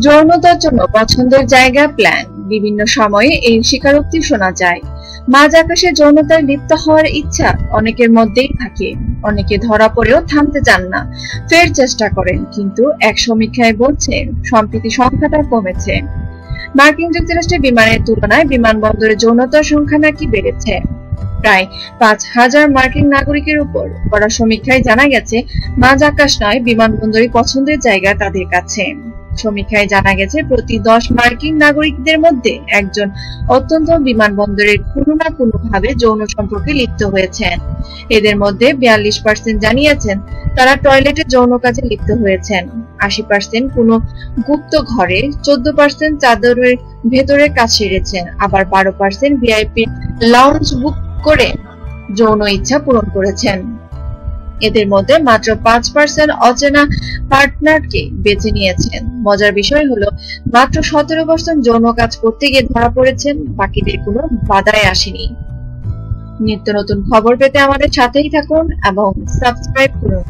যৌনতার জন্য পছন্দের জায়গা প্ল্যান। বিভিন্ন সময়ে এই স্বীকারোক্তি শোনা যায়। মাঝ আকাশে যৌনতায় লিপ্ত হওয়ার ইচ্ছা অনেকের মধ্যেই থাকে। অনেকে ধরা পড়েও থামতে চান না, ফের চেষ্টা করেন, কিন্তু এক সমীক্ষায় বলছে সম্প্রতি সংখ্যাটা কমেছে। মার্কিন যুক্তরাষ্ট্রে বিমানের তুলনায় বিমানবন্দরে যৌনতার সংখ্যা নাকি বেড়েছে। প্রায় 5,000 মার্কিন নাগরিকের উপর করা সমীক্ষায় জানা গেছে মাঝ আকাশ নয়, বিমানবন্দরই পছন্দের জায়গা তাদের কাছে। সমীক্ষায় জানা গেছে প্রতি 10 মার্কিন নাগরিকদের মধ্যে একজন অত্যন্ত বিমানবন্দরের কোনো না কোনো ভাবে যৌন সম্পর্কে লিপ্ত হয়েছেন। এদের মধ্যে 42% জানিয়েছেন তারা টয়লেটে যৌন কাজে লিপ্ত হয়েছেন, 80% কোনো গুপ্ত ঘরে, 14% চাদরের ভেতরে কাজ সেরেছেন, আবার 12% ভিআইপি লাউঞ্জ বুক করে যৌন ইচ্ছা পূরণ করেছেন। এদের মধ্যে মাত্র 5% অচেনা পার্টনারকে বেছে নিয়েছেন। মজার বিষয় হলো মাত্র 17% যৌন কাজ করতে গিয়ে ধরা পড়েছেন, বাকিদের কোনো বাধাই আসেনি। নিত্য নতুন খবর পেতে আমাদের সাথেই থাকুন এবং সাবস্ক্রাইব করুন।